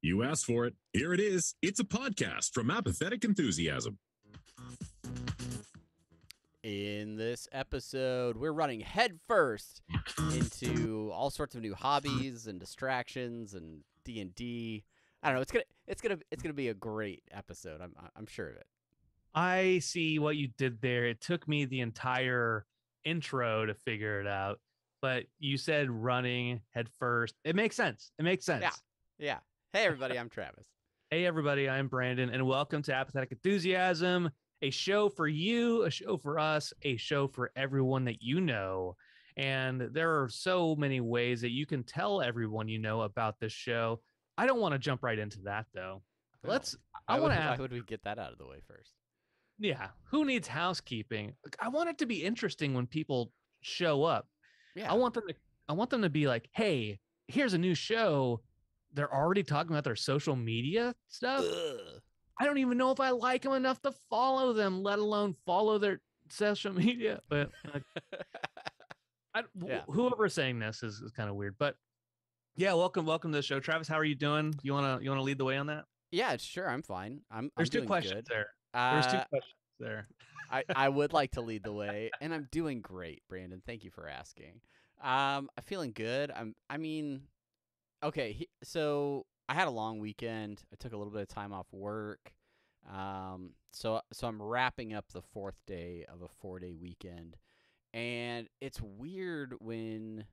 You asked for it. Here it is. It's a podcast from Apathetic Enthusiasm. In this episode, we're running headfirst into all sorts of new hobbies and distractions and D&D. I don't know. It's gonna be a great episode. I'm sure of it. I see what you did there. It took me the entire intro to figure it out, but you said running headfirst. It makes sense. Yeah. Hey everybody, I'm Travis. Hey everybody, I'm Brandon, and welcome to Apathetic Enthusiasm, a show for you, a show for us, a show for everyone that you know. And there are so many ways that you can tell everyone you know about this show. I don't want to jump right into that though. Why would we get that out of the way first? Yeah, who needs housekeeping? I want it to be interesting when people show up. Yeah, I want them to be like, "Hey, here's a new show." They're already talking about their social media stuff. Ugh. I don't even know if I like them enough to follow them, let alone follow their social media. But whoever's saying this is kind of weird. But yeah, welcome to the show, Travis. How are you doing? You wanna lead the way on that? Yeah, sure. I'm fine. There's two questions good. there. There's two questions there. I would like to lead the way, and I'm doing great, Brandon. Thank you for asking. I'm feeling good. Okay, so I had a long weekend. I took a little bit of time off work. So I'm wrapping up the fourth day of a 4-day weekend. And it's weird when,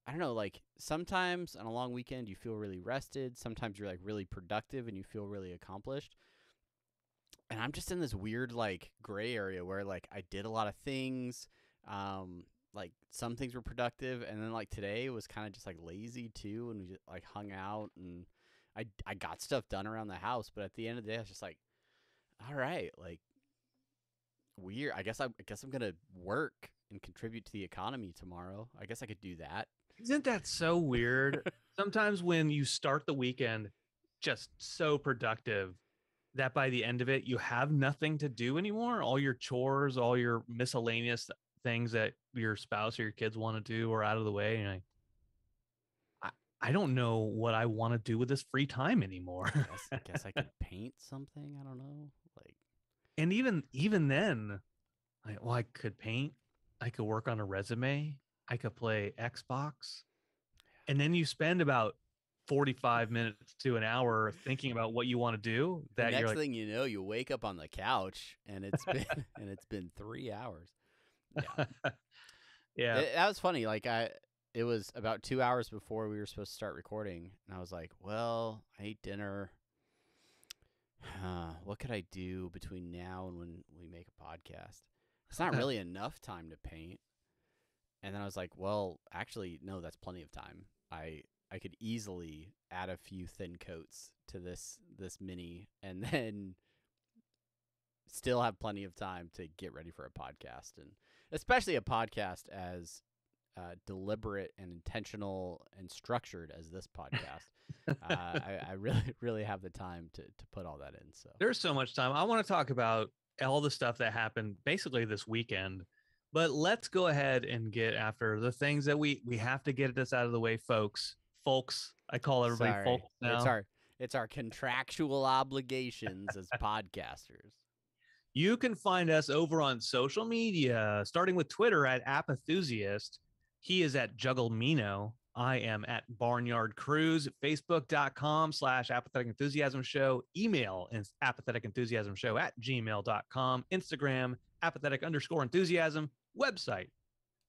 I don't know, like sometimes on a long weekend you feel really rested. Sometimes you're like really productive and you feel really accomplished. And I'm just in this weird like gray area where like I did a lot of things. Like some things were productive, and then like today was kind of just like lazy too, and we just like hung out, and I got stuff done around the house, but at the end of the day I was just like, all right, like weird. I guess I'm gonna work and contribute to the economy tomorrow. I guess I could do that. Isn't that so weird? Sometimes when you start the weekend just so productive that by the end of it you have nothing to do anymore. All your chores, all your miscellaneous things that your spouse or your kids want to do are out of the way, and I don't know what I want to do with this free time anymore. I guess I could paint something. I don't know, like. And even then, I could paint. I could work on a resume. I could play Xbox, and then you spend about 45 minutes to an hour thinking about what you want to do. That the next thing you know, you wake up on the couch and it's been 3 hours. Yeah. That was funny. Like it was about 2 hours before we were supposed to start recording, and I was like, well, I ate dinner. What could I do between now and when we make a podcast? It's not really enough time to paint. And then I was like, well, actually, no, that's plenty of time. I could easily add a few thin coats to this mini, and then still have plenty of time to get ready for a podcast, and especially a podcast as deliberate and intentional and structured as this podcast. I really have the time to put all that in. So there's so much time. I want to talk about all the stuff that happened basically this weekend, but let's go ahead and get after the things that we have to get this out of the way, folks. I call everybody folks now. It's our contractual obligations as podcasters. You can find us over on social media, starting with Twitter at Apathusiast. He is at Jugglemino. I am at Barnyard Cruise. Facebook.com/Apathetic Enthusiasm Show. Email is apatheticenthusiasmshow@gmail.com. Instagram, apathetic_enthusiasm. Website,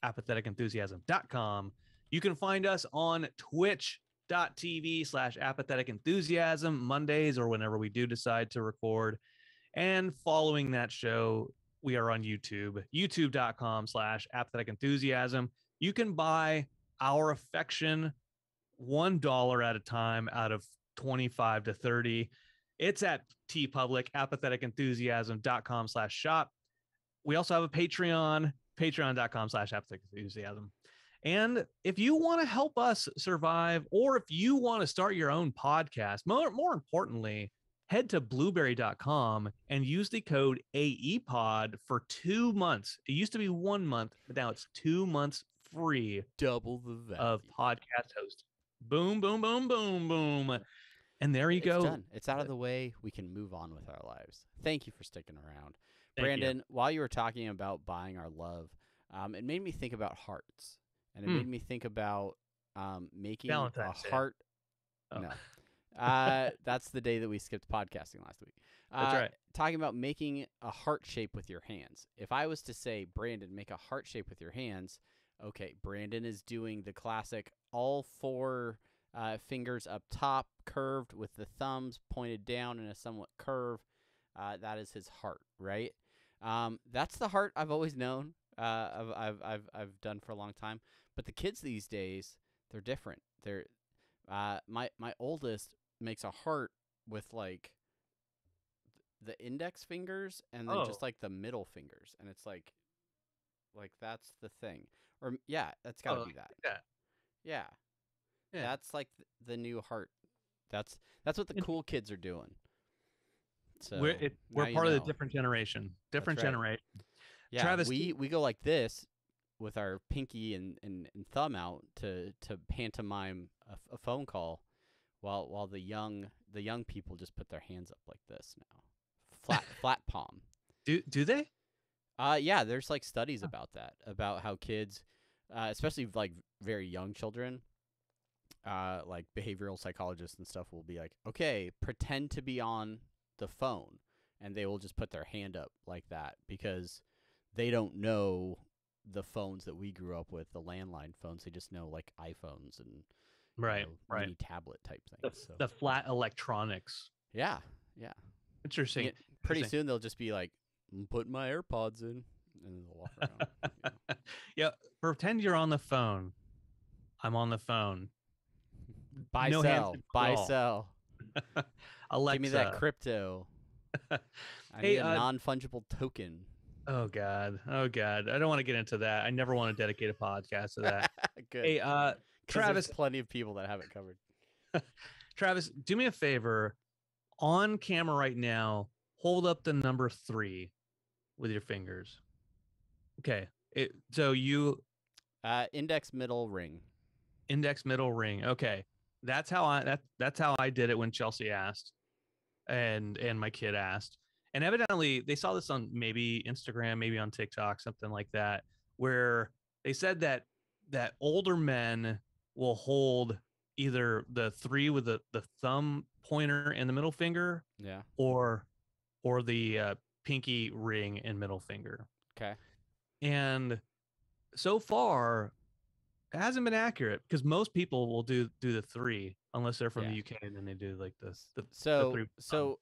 apatheticenthusiasm.com. You can find us on twitch.tv/Apathetic Enthusiasm Mondays or whenever we do decide to record. And following that show, we are on YouTube, youtube.com/Apathetic Enthusiasm. You can buy our affection $1 at a time out of 25 to 30. It's at TeePublic, apatheticenthusiasm.com/shop. We also have a Patreon, patreon.com/Apathetic Enthusiasm. And if you want to help us survive, or if you want to start your own podcast, more importantly, head to blueberry.com and use the code AEPOD for 2 months. It used to be 1 month, but now it's 2 months free. Double the value of podcast host. Boom, boom, boom, boom, boom. And there you It's go. done. It's out of the way. We can move on with our lives. Thank you for sticking around. Thank Brandon, you. while you were talking about buying our love, it made me think about hearts. And it made me think about making Valentine's a Day. heart. Oh. No. That's the day that we skipped podcasting last week. That's right. Talking about making a heart shape with your hands. If I was to say, Brandon, make a heart shape with your hands, okay, Brandon is doing the classic all four fingers up top, curved with the thumbs pointed down in a somewhat curve. That is his heart, right? That's the heart I've always known. I've done for a long time. But the kids these days, they're different. They're my oldest makes a heart with like the index fingers and then just like the middle fingers, and it's like that's the thing. Or yeah, that's got to be that. Yeah. That's like the new heart. That's what the cool kids are doing. So we're part of the different generation. Different generation. Yeah, Travis, we go like this with our pinky and thumb out to pantomime a phone call, while the young people just put their hands up like this now, flat palm. Do they? Yeah, there's like studies about that, about how kids, especially like very young children, like behavioral psychologists and stuff will be like, okay, pretend to be on the phone, and they will just put their hand up like that because they don't know the phones that we grew up with, the landline phones. They just know like iPhones and mini tablet type things. The flat electronics. Yeah. Interesting. Pretty soon they'll just be like, I'm putting my AirPods in, and they'll walk around. Yeah, pretend you're on the phone. I'm on the phone. Buy sell. Alexa, give me that crypto. I need a non-fungible token. Oh God. I don't want to get into that. I never want to dedicate a podcast to that. Good. Hey, Travis, there's plenty of people that have it covered. Travis, do me a favor. On camera right now, hold up the number 3 with your fingers. Okay. So you index middle ring. Index middle ring. Okay. That's how I did it when Chelsea asked and my kid asked. And evidently they saw this on maybe Instagram, maybe on TikTok, something like that, where they said that older men will hold either the 3 with the thumb pointer and the middle finger, or the pinky ring and middle finger. Okay. And so far, it hasn't been accurate because most people will do the 3 unless they're from the UK, and then they do like the 3. So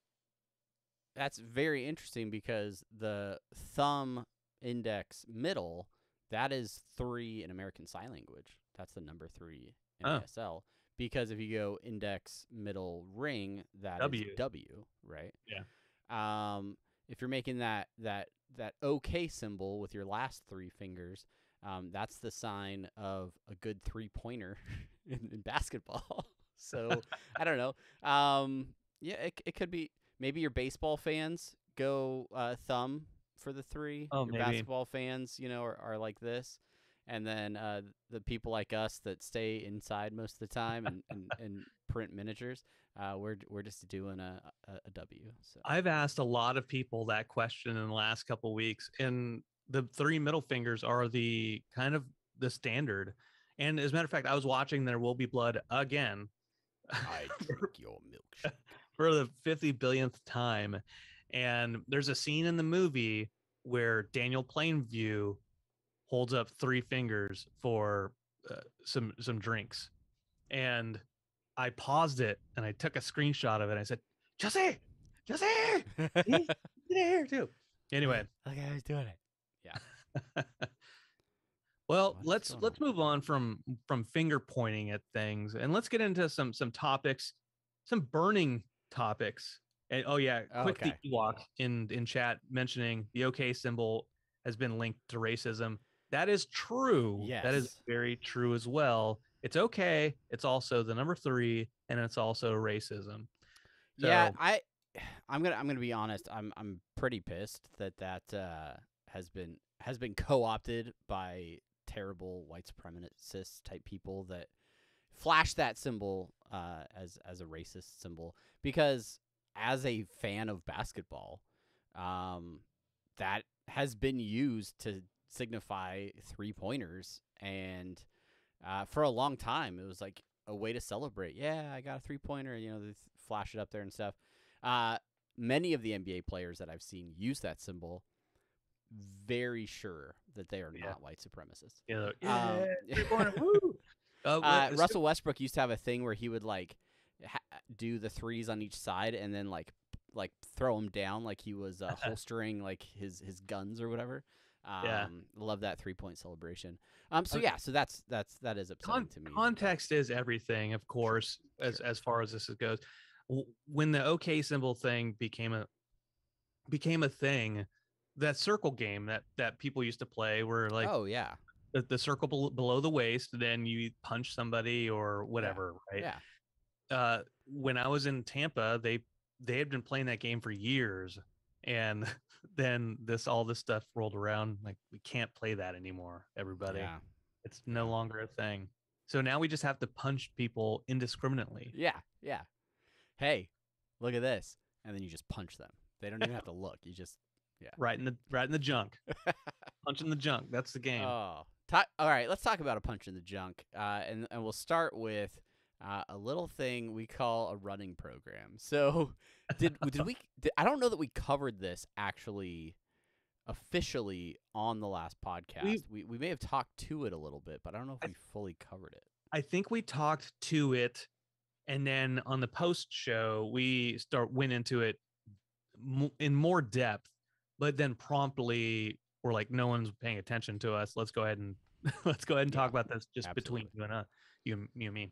that's very interesting because the thumb, index, middle, that is 3 in American Sign Language. That's the number 3 in ASL. Because if you go index, middle, ring, that is W, right? Yeah. If you're making that OK symbol with your last 3 fingers, that's the sign of a good 3-pointer in basketball. So I don't know. Yeah, it could be. Maybe your baseball fans go thumb for the 3. Oh, your maybe. Basketball fans, are like this. And then the people like us that stay inside most of the time and print miniatures, we're just doing a W. So I've asked a lot of people that question in the last couple of weeks, and the 3 middle fingers are the kind of the standard. And as a matter of fact, I was watching There Will Be Blood again. I drink your milkshake. For the 50 billionth time. And there's a scene in the movie where Daniel Plainview holds up 3 fingers for some drinks. And I paused it and I took a screenshot of it. I said, Jesse, get here too. Anyway. Look how he's doing it. Yeah. Well, let's move on from finger pointing at things, and let's get into some topics, some burning topics. And quick the Ewok in chat mentioning the OK symbol has been linked to racism. That is true. Yes. That is very true as well. It's okay. It's also the number 3, and it's also racism. So, yeah, I'm gonna be honest. I'm pretty pissed that has been co-opted by terrible white supremacist type people that flash that symbol as a racist symbol, because as a fan of basketball, that has been used to signify 3-pointers, and for a long time it was like a way to celebrate. Yeah, I got a 3-pointer. They flash it up there and stuff. Many of the NBA players that I've seen use that symbol, very sure that they are not white supremacists. Yeah, 3-pointer, woo! Russell Westbrook used to have a thing where he would like do the threes on each side and then like throw them down like he was holstering like his guns or whatever. Love that 3-point celebration. So that is upsetting to me. Context is everything, of course, as far as this goes. When the OK symbol thing became a thing, that circle game that people used to play, where like, oh yeah, the circle below the waist, then you punch somebody or whatever, right? Yeah. When I was in Tampa, they had been playing that game for years, and then all this stuff rolled around. Like, we can't play that anymore, everybody. Yeah. It's no longer a thing. So now we just have to punch people indiscriminately. Yeah. Hey, look at this, and then you just punch them. They don't even have to look. You just right in the junk. Punch in the junk. That's the game. All right, let's talk about a punch in the junk, and we'll start with a little thing we call a running program. So did we? I don't know that we covered this actually officially on the last podcast. We may have talked to it a little bit, but I don't know if we fully covered it. I think we talked to it, and then on the post show we went into it in more depth, but then promptly we're like, no one's paying attention to us. Let's go ahead and talk about this just between you and you and me.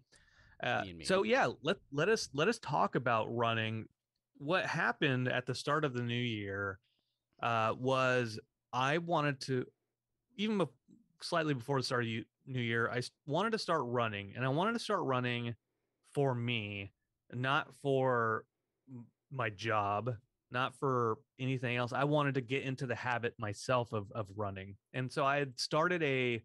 So yeah, let us talk about running. What happened at the start of the new year was I wanted to, even slightly before the start of the new year, I wanted to start running, and I wanted to start running for me, not for my job, not for anything else. I wanted to get into the habit myself of running. And so I had started a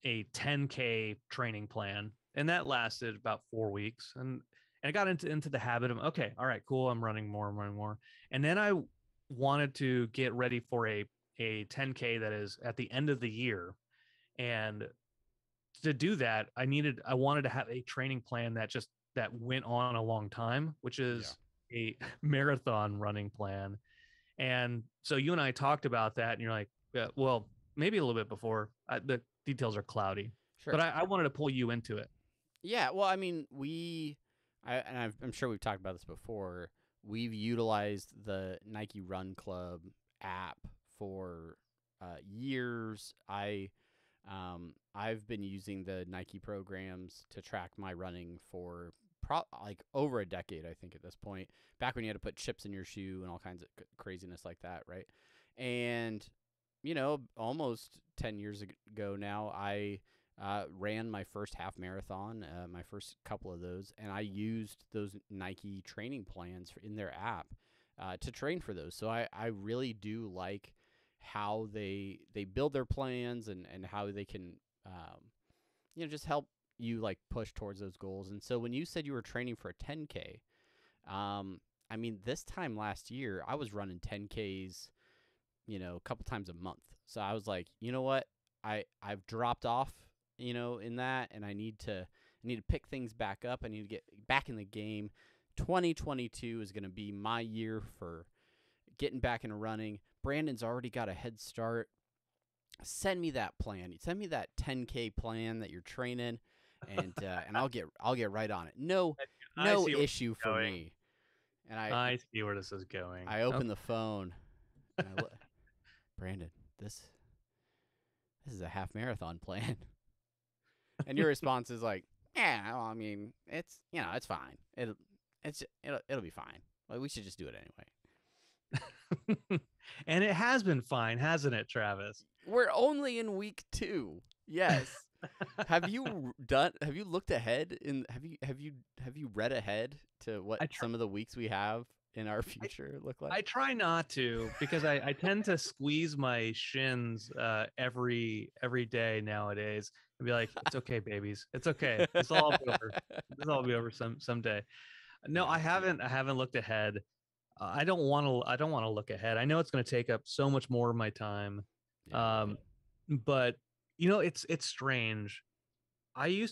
10K training plan, and that lasted about 4 weeks. And I got into the habit of, okay, all right, cool, I'm running more. And then I wanted to get ready for a 10K that is at the end of the year. And to do that, I wanted to have a training plan that went on a long time, which is a marathon running plan. And so you and I talked about that, and you're like, well, maybe a little bit before. The details are cloudy. Sure. But I wanted to pull you into it. Yeah, well, I mean, I'm sure we've talked about this before. We've utilized the Nike Run Club app for years. I've been using the Nike programs to track my running for like over a decade, I think, at this point. Back when you had to put chips in your shoe and all kinds of craziness like that, right? And almost 10 years ago now, I ran my first half marathon, my first couple of those, and I used those Nike training plans in their app to train for those. So I really do like how they build their plans and how they can just help you like push towards those goals. And so when you said you were training for a 10K, I mean, this time last year I was running 10Ks a couple times a month. So I was like, you know what, I've dropped off in that, and I need to pick things back up. I need to get back in the game. 2022 is going to be my year for getting back into running. Brandon's already got a head start. Send me that plan. Send me that 10K plan that you're training, and I'll get right on it. No issue for me. And I see where this is going. I open the phone, and I look, Brandon, this is a half marathon plan. And your response is like, yeah, well, I mean, it's it's fine. It'll be fine. Like, we should just do it anyway. And it has been fine, hasn't it, Travis? We're only in week 2. Yes. Have you looked ahead have you read ahead to what some of the weeks we have in our future look like? I try not to, because I tend to squeeze my shins every day nowadays. I'd be like, it's okay, babies. It's okay. This will all be over. This will all be over someday. No, Yeah. I haven't looked ahead. I don't want to look ahead. I know it's going to take up so much more of my time. Yeah. But it's strange. I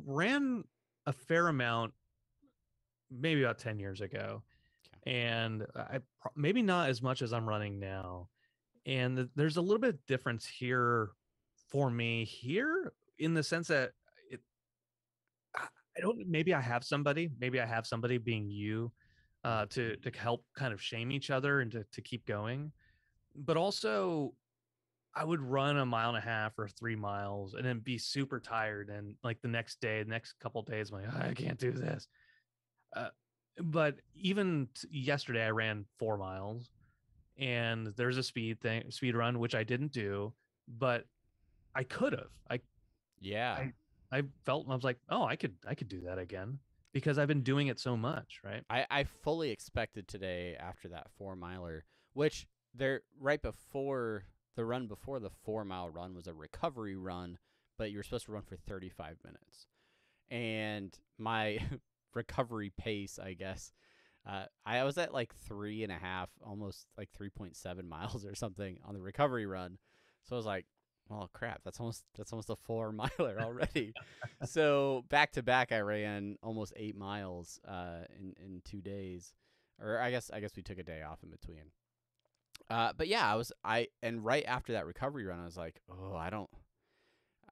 ran a fair amount maybe about 10 years ago, and maybe not as much as I'm running now. And there's a little bit of difference here for me here in the sense that it, I don't, maybe I have somebody being you, to help kind of shame each other and to keep going. But also I would run a mile and a half or 3 miles and then be super tired. And like the next day, the next couple of days, I'm like, I can't do this. Uh, but even yesterday, I ran 4 miles, and there's a speed run, which I didn't do, but I could have. Yeah. I felt, I was like, oh, I could do that again because I've been doing it so much, right? I fully expected today after that 4 miler, which there right before the run before the 4 mile run was a recovery run, but you were supposed to run for 35 minutes. And my recovery pace, I guess, I was at like 3.5, almost like 3.7 miles or something on the recovery run. So I was like, well, crap, that's almost a 4 miler already. So back to back, I ran almost 8 miles in 2 days, or I guess we took a day off in between. But yeah, and right after that recovery run, I was like, oh,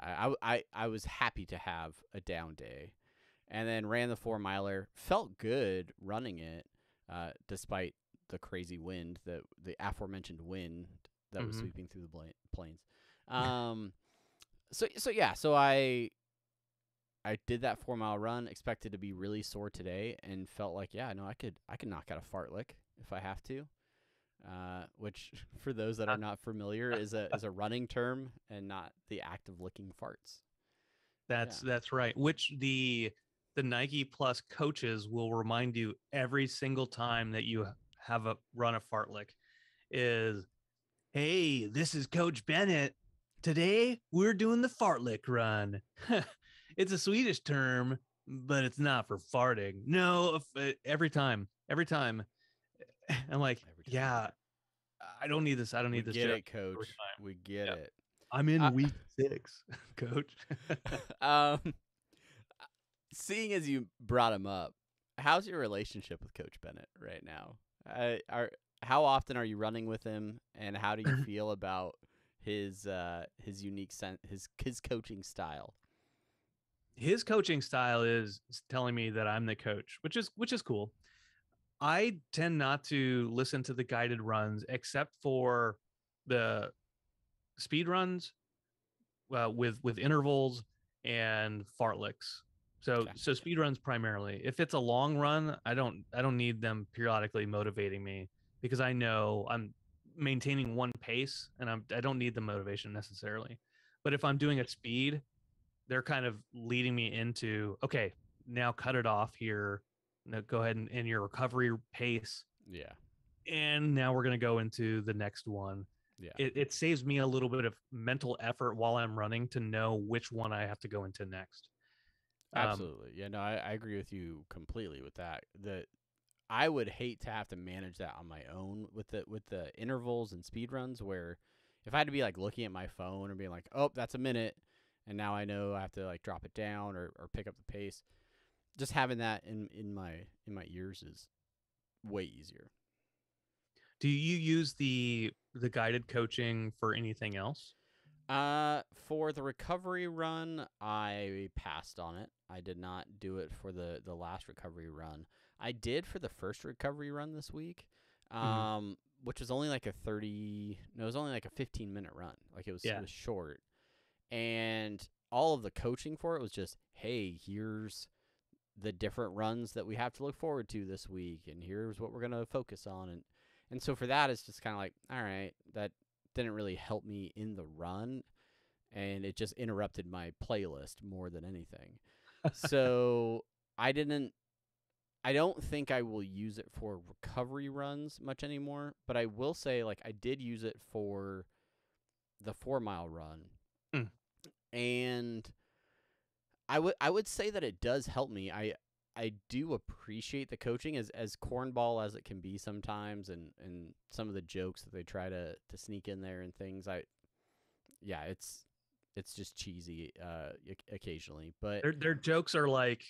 I was happy to have a down day, and then ran the 4 miler. Felt good running it, despite the crazy wind, the aforementioned wind that was sweeping through the plains. So I did that 4 mile run, expected to be really sore today, and felt like, yeah, no, I could knock out a fartlek if I have to. Which for those that are not familiar is a running term and not the act of licking farts. That's right. Which the Nike Plus coaches will remind you every single time that you have a run a fartlek is, hey, this is Coach Bennett. Today we're doing the fartlek run. It's a Swedish term, but it's not for farting. No, every time. I'm like, yeah, I don't need this. I don't need this. Get it, Coach. We get it. I'm in week 6, Coach. Seeing as you brought him up, how's your relationship with Coach Bennett right now? How often are you running with him, and how do you feel about his unique his coaching style? His coaching style is telling me that I'm the coach, which is cool. I tend not to listen to the guided runs except for the speed runs, with intervals and fartleks. So speed runs primarily. If it's a long run, I don't need them periodically motivating me because I know I'm maintaining one pace and I don't need the motivation necessarily. But if I'm doing a speed, they're kind of leading me into, okay, now cut it off here. Now go ahead and in your recovery pace. Yeah. And now we're going to go into the next one. Yeah. It saves me a little bit of mental effort while I'm running to know which one I have to go into next. Absolutely. Yeah, no, I agree with you completely with that. I would hate to have to manage that on my own with the intervals and speed runs, where if I had to be like looking at my phone or being like, oh, that's a minute, and now I know I have to like drop it down or pick up the pace. Just having that in my ears is way easier. Do you use the guided coaching for anything else? For the recovery run, I passed on it. I did not do it for the last recovery run. I did for the first recovery run this week, which was only like it was only like a 15-minute run. Like it was short. And all of the coaching for it was just, hey, here's the different runs that we have to look forward to this week, and here's what we're going to focus on. And so for that, it's just kind of like, all right, that didn't really help me in the run, and it just interrupted my playlist more than anything. So I don't think I will use it for recovery runs much anymore, but I will say, like, I did use it for the 4 mile run. And I would say that it does help me. I do appreciate the coaching as cornball as it can be sometimes, and some of the jokes that they try to sneak in there and things. Yeah, it's just cheesy occasionally, but Their jokes are like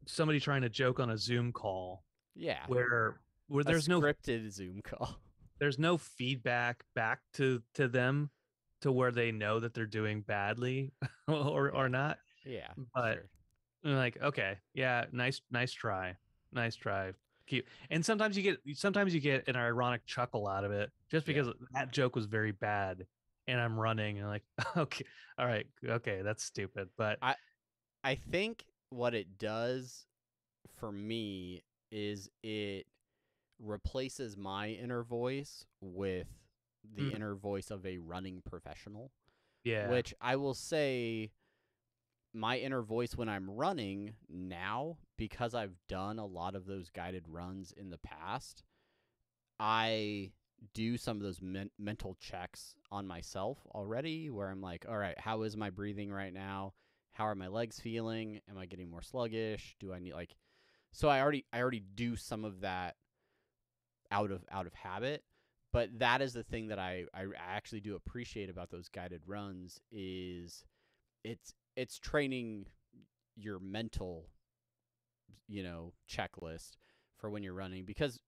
somebody trying to joke on a Zoom call yeah, where a scripted Zoom call. there's no feedback back to them to where they know that they're doing badly or not. Yeah, But sure. I'm like, okay, yeah, nice try. Nice try. Keep and sometimes you get an ironic chuckle out of it just Yeah. because that joke was very bad and I'm running and like, okay, all right, okay, that's stupid. But I I think what it does for me is it replaces my inner voice with the mm, inner voice of a running professional, yeah. which I will say my inner voice when I'm running now, because I've done a lot of those guided runs in the past, I do some of those mental checks on myself already where I'm like, all right, how is my breathing right now? How are my legs feeling? Am I getting more sluggish? Do I need like so I already do some of that out of habit, but that is the thing that I actually do appreciate about those guided runs is it's training your mental, checklist for when you're running because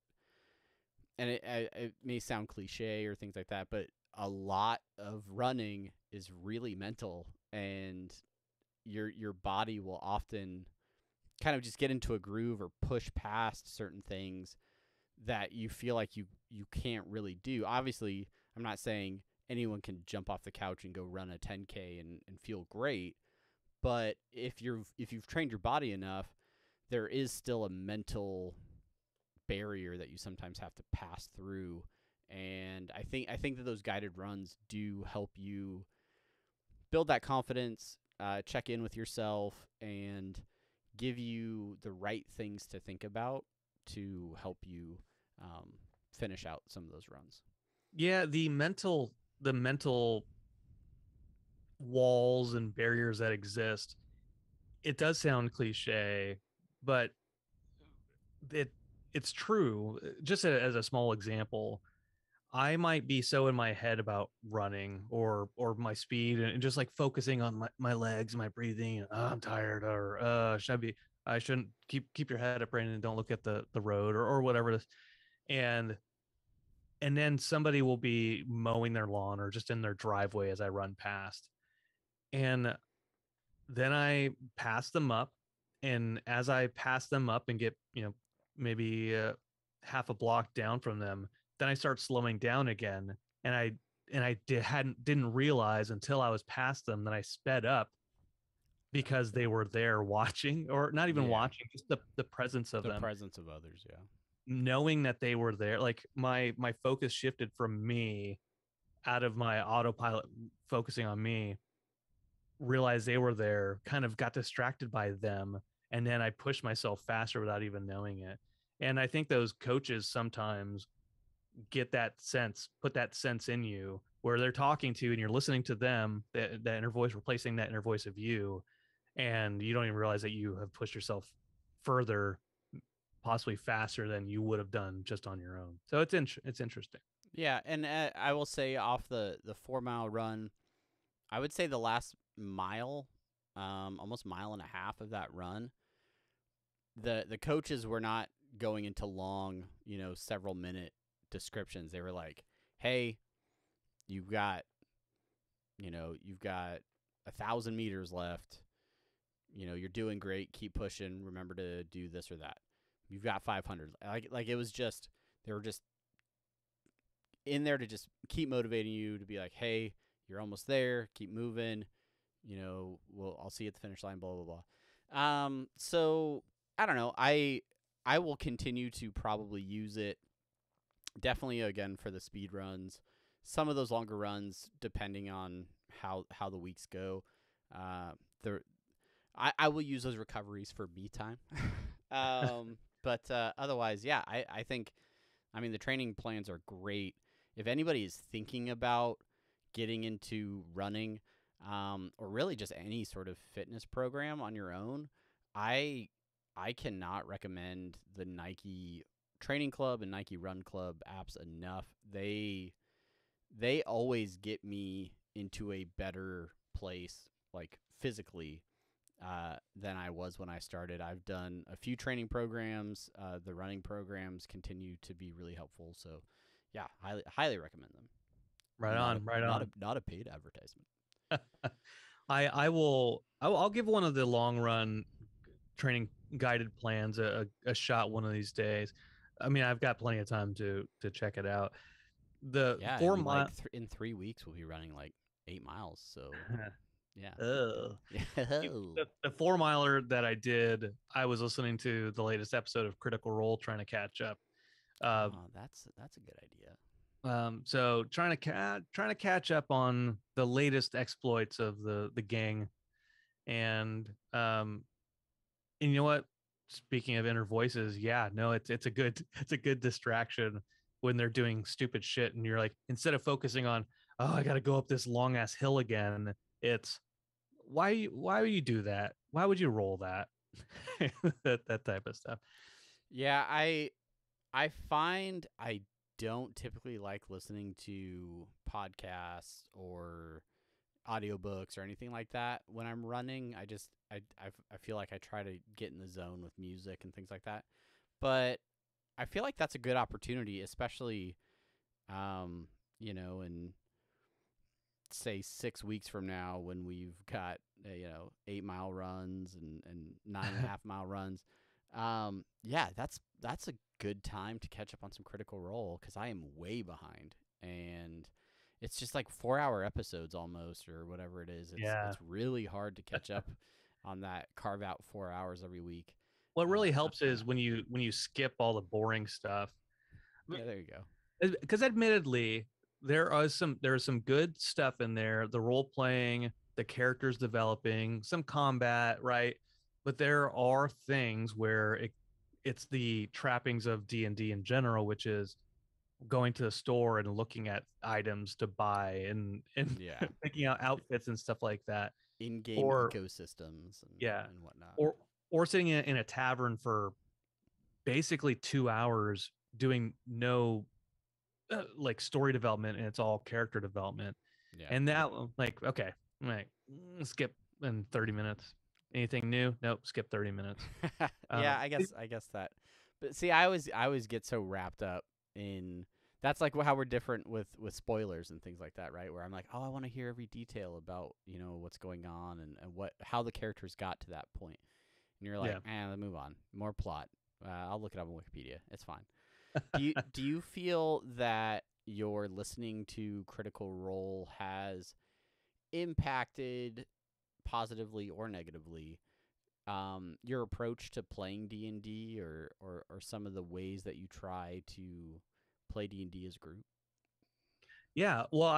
and it may sound cliche or things like that, but a lot of running is really mental, and your body will often kind of just get into a groove or push past certain things that you feel like you can't really do. Obviously, I'm not saying anyone can jump off the couch and go run a 10K and feel great, but if you've trained your body enough, there is still a mental barrier that you sometimes have to pass through. And I think that those guided runs do help you build that confidence, check in with yourself, and give you the right things to think about to help you finish out some of those runs. Yeah, the mental walls and barriers that exist, it does sound cliche, but it it's true. Just as a small example, I might be so in my head about running or my speed and just like focusing on my legs, my breathing, and I'm tired or I shouldn't keep your head up, Brandon, and don't look at the road or whatever it is. And and then somebody will be mowing their lawn or just in their driveway as I run past. And then I pass them up. And as I pass them up and get, maybe half a block down from them, then I start slowing down again. And I didn't realize until I was past them that I sped up because they were there watching, or not even Yeah, watching, just the presence of the them, presence of others. Yeah, knowing that they were there. Like my focus shifted from me out of my autopilot focusing on me, realized they were there, kind of got distracted by them, and then I pushed myself faster without even knowing it. And I think those coaches sometimes get that sense, put that sense in you where they're talking to you and you're listening to them, that inner voice replacing that inner voice of you, and you don't even realize that you have pushed yourself further, possibly faster than you would have done just on your own. So it's interesting. yeah, and I will say off the 4 mile run, I would say the last mile, almost mile and a half of that run, the coaches were not going into long, several minute descriptions. They were like, "Hey, you've got, you've got 1,000 meters left. You're doing great. Keep pushing. Remember to do this or that. You've got 500." Like it was just they were just in there to just keep motivating you to be like, "Hey, you're almost there. Keep moving. I'll see you at the finish line." Blah blah blah. So I don't know. I will continue to probably use it. Definitely again for the speed runs. Some of those longer runs, depending on how the weeks go, the I will use those recoveries for me time. But otherwise, yeah, I think, I mean, the training plans are great. If anybody is thinking about getting into running, or really just any sort of fitness program on your own, I cannot recommend the Nike Training Club and Nike Run Club apps enough. They always get me into a better place, like physically, than I was when I started. I've done a few training programs. The running programs continue to be really helpful. So, yeah, highly recommend them. Right Not on, right on. Not a paid advertisement. I'll give one of the long run training guided plans a shot one of these days. I mean, I've got plenty of time to check it out. The Yeah, 4 in mile in 3 weeks we'll be running like 8 miles. So yeah. the 4 miler that I did, I was listening to the latest episode of Critical Role trying to catch up. That's a good idea. So trying to catch up on the latest exploits of the gang, and you know what? Speaking of inner voices, yeah, no, it's a good distraction when they're doing stupid shit, and you're like, instead of focusing on, oh, I got to go up this long ass hill again, it's why would you do that? Why would you roll that? that type of stuff. Yeah, I find I don't typically like listening to podcasts or audiobooks or anything like that when I'm running. I feel like I try to get in the zone with music and things like that. But I feel like that's a good opportunity, especially in say 6 weeks from now when we've got 8-mile runs and 9.5-mile runs. Yeah, that's a good time to catch up on some Critical Role because I am way behind, and it's just like 4-hour episodes almost or whatever it is. It's really hard to catch up on that. Carve out 4 hours every week. What really helps is when you skip all the boring stuff. Yeah, there you go. Because admittedly, there's some good stuff in there. The role playing, the characters developing, some combat, right? But there are things where it's the trappings of D&D in general, which is going to the store and looking at items to buy and Yeah. picking out outfits and stuff like that. In-game Or ecosystems and whatnot. Or sitting in a tavern for basically 2 hours doing no like story development, and it's all character development. Yeah. And that, like, okay, like skip in 30 minutes. Anything new? Nope, skip 30 minutes. Yeah, I guess that. But see, I always get so wrapped up in that's like how we're different with spoilers and things like that, right? Where I'm like, oh, I want to hear every detail about what's going on and how the characters got to that point. And you're like, let's move on. More plot. I'll look it up on Wikipedia. It's fine. Do you feel that your listening to Critical Role has impacted positively or negatively your approach to playing D&D or some of the ways that you try to play D&D as a group? Yeah, well,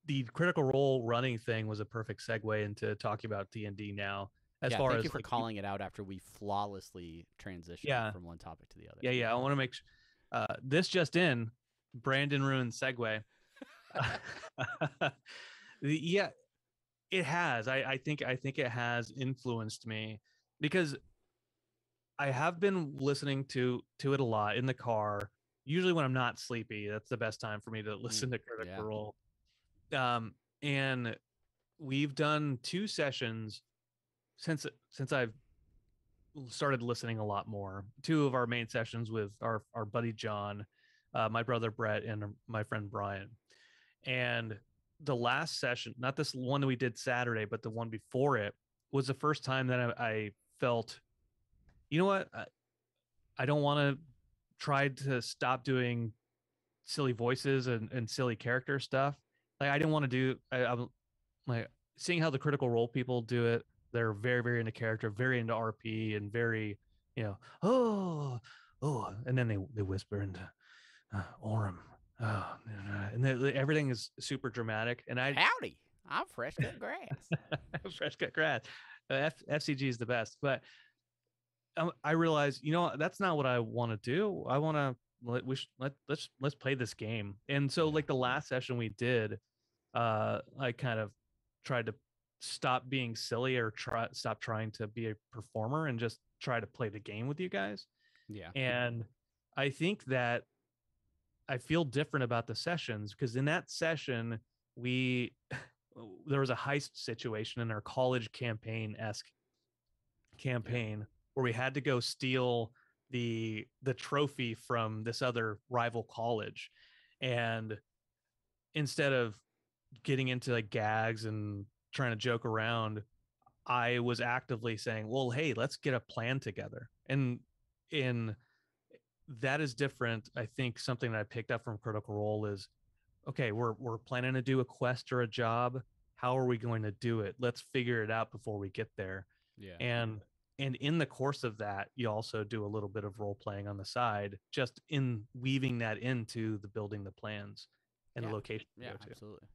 the Critical Role running thing was a perfect segue into talking about D&D now. Thank you for calling it out after we flawlessly transitioned from one topic to the other. Yeah, I want to make this just in, Brandon ruined segue. Yeah, it has. I think it has influenced me because I have been listening to it a lot in the car. Usually when I'm not sleepy, that's the best time for me to listen to Critical Role. And we've done 2 sessions since I've started listening a lot more. 2 of our main sessions with our buddy John, my brother Brett, and my friend Brian. And the last session, not this one that we did Saturday, but the one before it, was the first time that I felt, you know what, I don't want to try to stop doing silly voices and silly character stuff. Like, I didn't want to do. I'm like seeing how the Critical Role people do it. They're very, very into character, very into RP, and very, oh, and then they whisper into Orem. Oh, and everything is super dramatic. And howdy, I'm fresh cut grass. Fresh cut grass. FCG is the best, but I realized, that's not what I want to do. I want to let's play this game. And so, like the last session we did, I kind of tried to stop being silly or stop trying to be a performer and just try to play the game with you guys. Yeah. And I think that I feel different about the sessions because in that session, we there was a heist situation in our college campaign where we had to go steal the trophy from this other rival college. And instead of getting into like gags and trying to joke around, I was actively saying, well, hey, let's get a plan together. And in that is different. I think something that I picked up from Critical Role is, okay, we're planning to do a quest or a job. How are we going to do it? Let's figure it out before we get there. Yeah. And in the course of that, you also do a little bit of role playing on the side, just in weaving that into the building the plans and Yeah. the location to Yeah, go to. absolutely.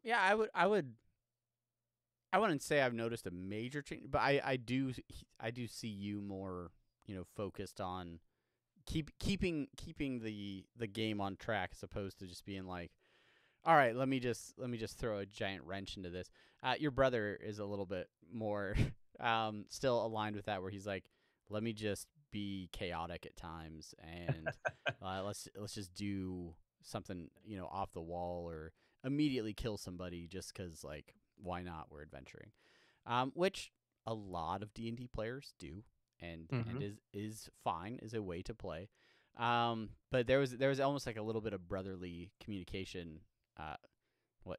Yeah, I wouldn't say I've noticed a major change, but I do see you more, focused on keeping the game on track as opposed to just being like, all right, let me just throw a giant wrench into this. Your brother is a little bit more still aligned with that, where he's like, let me just be chaotic at times, and let's just do something off the wall or immediately kill somebody just because, like, why not? We're adventuring, which a lot of D&D players do, and is fine, is a way to play. But there was almost like a little bit of brotherly communication.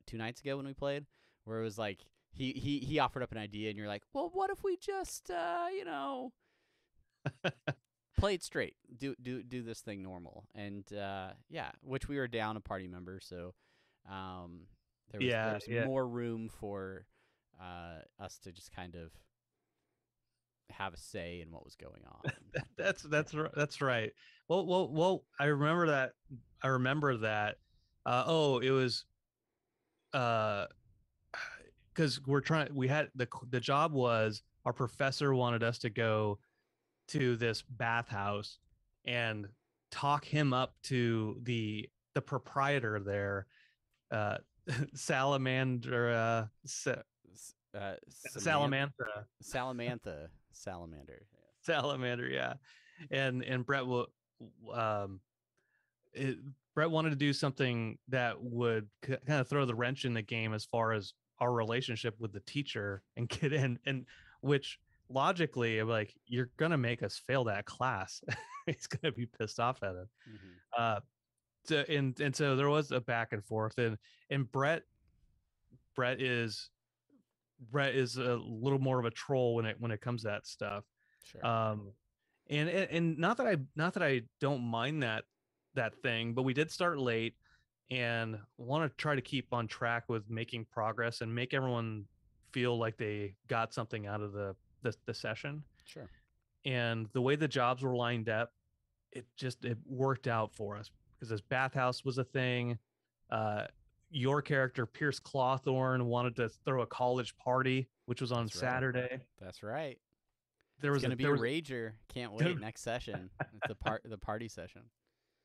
2 nights ago when we played, where it was like he offered up an idea, and you're like, well, what if we just play it straight, do this thing normal, and which we were down a party member, so there was more room for us to just kind of have a say in what was going on. That's right. Well, I remember that. It was because we had the job was our professor wanted us to go to this bathhouse and talk him up to the proprietor there, salamander Salamantha. Salamander. Salamander, yeah. And Brett will um Brett wanted to do something that would kind of throw the wrench in the game as far as our relationship with the teacher and get in, and which logically, I'm like, you're gonna make us fail that class. He's gonna be pissed off at it. Mm-hmm. So there was a back and forth, and Brett is a little more of a troll when it comes to that stuff. Sure. And not that I don't mind that thing, but we did start late and want to try to keep on track with making progress and make everyone feel like they got something out of the session. Sure. And the way the jobs were lined up, it worked out for us because this bathhouse was a thing. Your character, Pierce Clawthorne, wanted to throw a college party, which was on Saturday. That's right. There was going to be a rager. Can't wait. Next session. It's the party session.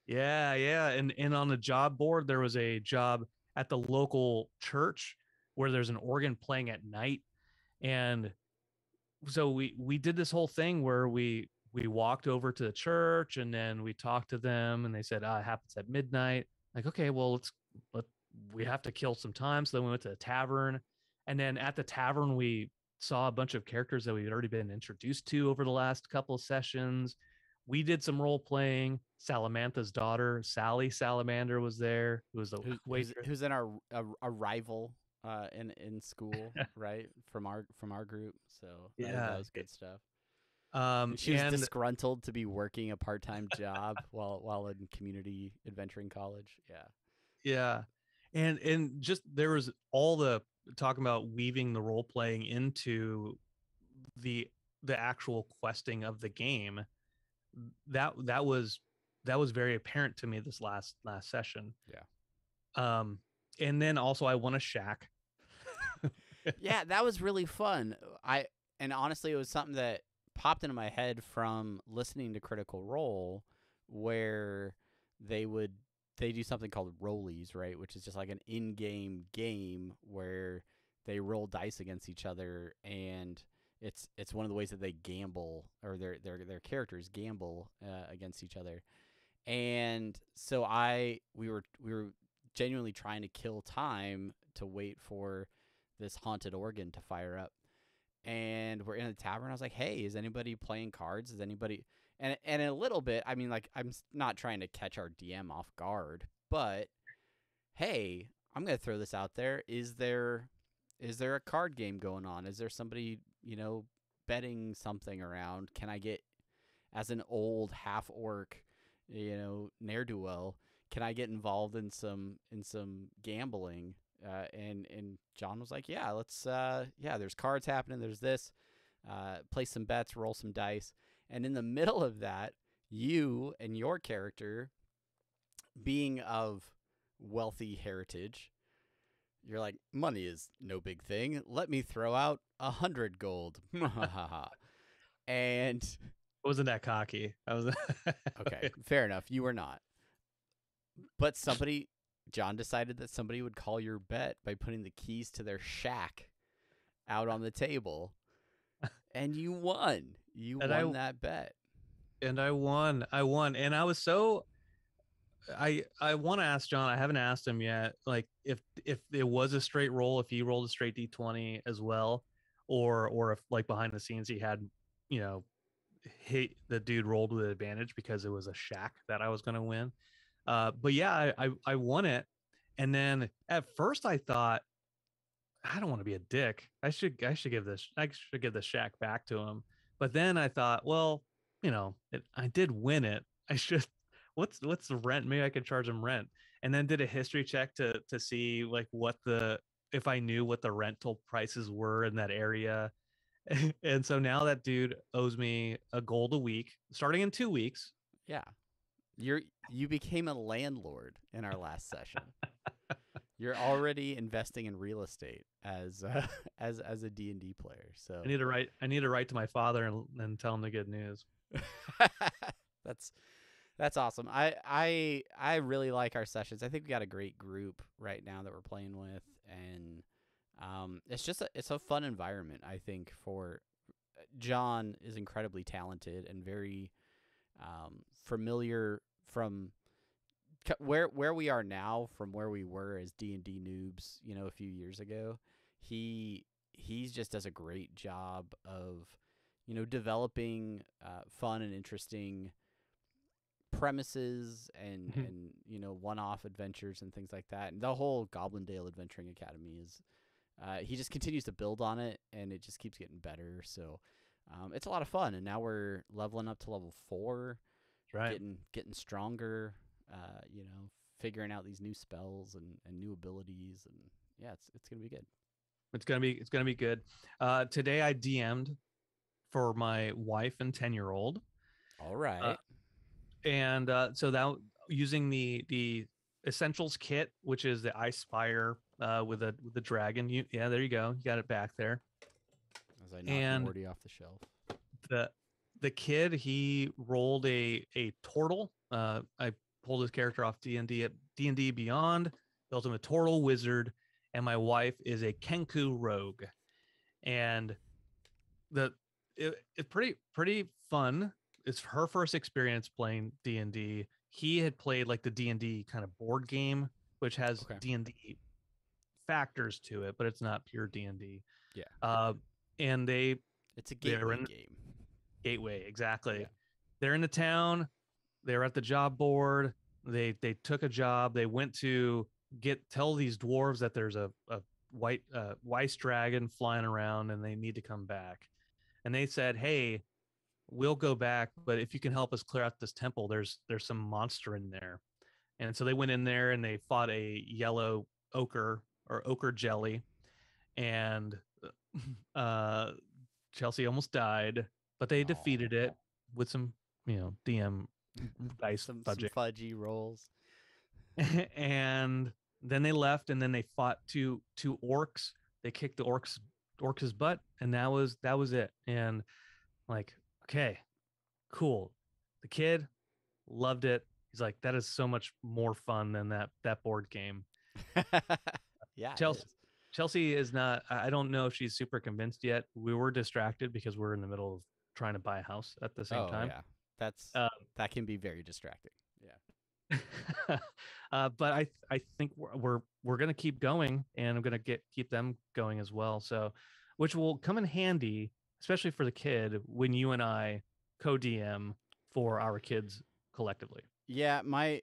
Yeah. And on the job board, there was a job at the local church where there's an organ playing at night. And so we did this whole thing where we walked over to the church and then we talked to them and they said, it happens at midnight. Like, okay, well, we have to kill some time. So then we went to the tavern, and then at the tavern, we saw a bunch of characters that we'd already been introduced to over the last couple of sessions. We did some role playing. Salamantha's daughter, Sally Salamander, was there. Who was who's in our rival in school, right? From our group. So that was good stuff. She was disgruntled to be working a part-time job while in community adventuring college. Yeah. And just there was all the talking about weaving the role playing into the actual questing of the game. That was very apparent to me this last session. Yeah. And then also I won a shack. Yeah, that was really fun. And honestly, it was something that popped into my head from listening to Critical Role, where they would they do something called rollies, right? Which is just like an in-game game where they roll dice against each other, and it's one of the ways that they gamble, or their characters gamble against each other. And so we were genuinely trying to kill time to wait for this haunted organ to fire up. And we're in a tavern. I was like, "Hey, is anybody playing cards? Is anybody?" And a little bit, I mean, like, I'm not trying to catch our DM off guard, but hey, I'm gonna throw this out there. Is there a card game going on? Is there somebody, betting something around? Can I get, as an old half orc, ne'er do well, can I get involved in some gambling? And John was like, yeah, let's there's cards happening. There's this. Place some bets, roll some dice, and in the middle of that, you and your character, being of wealthy heritage, you're like, money is no big thing. Let me throw out 100 gold. And I wasn't that cocky. I was okay, fair enough. You were not. But John decided that somebody would call your bet by putting the keys to their shack out on the table, and you won. You won that bet. And I won. And I was so. I want to ask John. I haven't asked him yet. Like if it was a straight roll, if he rolled a straight D20 as well, or if like behind the scenes he had, the dude rolled with advantage because it was a shack that I was going to win. But yeah, I won it. And then at first I thought, I don't want to be a dick. I should give the shack back to him. But then I thought, well, I did win it. I should. What's the rent? Maybe I could charge him rent. And then did a history check to see like if I knew what the rental prices were in that area. And so now that dude owes me a gold a week, starting in 2 weeks. Yeah. You became a landlord in our last session. You're already investing in real estate as a D&D player. So I need to write to my father and tell him the good news. That's awesome. I really like our sessions. I think we got a great group right now that we're playing with, and it's a fun environment. I think for John is incredibly talented and very familiar from where we are now from where we were as D&D noobs, a few years ago. He just does a great job of, developing fun and interesting premises and one-off adventures and things like that. And the whole Goblindale Adventuring Academy is he just continues to build on it, and it just keeps getting better. So it's a lot of fun. And now we're leveling up to level 4, right? Getting stronger. Figuring out these new spells and new abilities, and yeah, it's gonna be good. It's gonna be good. Today I DM'd for my wife and 10-year-old. All right. And so that using the essentials kit, which is the Ice Spire with the dragon. There you go. You got it back there. As I knocked Morty off the shelf. The kid, he rolled a turtle. I pulled his character off D&D Beyond, built him a turtle wizard, and my wife is a Kenku rogue. And it's pretty fun. It's her first experience playing D&D. He had played like the D&D kind of board game, which has D&D factors to it, but it's not pure D&D. Yeah. And it's a gateway game. Gateway, exactly. Yeah. They're in the town. They're at the job board. They took a job. They went to tell these dwarves that there's a white Weiss dragon flying around and they need to come back. And they said, "Hey, we'll go back, but if you can help us clear out this temple, there's some monster in there." And so they went in there and they fought a yellow ochre or ochre jelly, and Chelsea almost died, but they defeated it with some DM dice some fudgy rolls. And then they left, and then they fought two orcs. They kicked the orcs' butt, and that was it. And like, okay, cool. The kid loved it. He's like, that is so much more fun than that board game. Yeah, it Chelsea is. Chelsea is not. I don't know if she's super convinced yet. We were distracted because we're in the middle of trying to buy a house at the same Oh time. yeah, Um, that can be very distracting. Yeah. but I think we're gonna keep going, and I'm gonna keep them going as well. So, which will come in handy, especially for the kid when you and I co-DM for our kids collectively. Yeah, my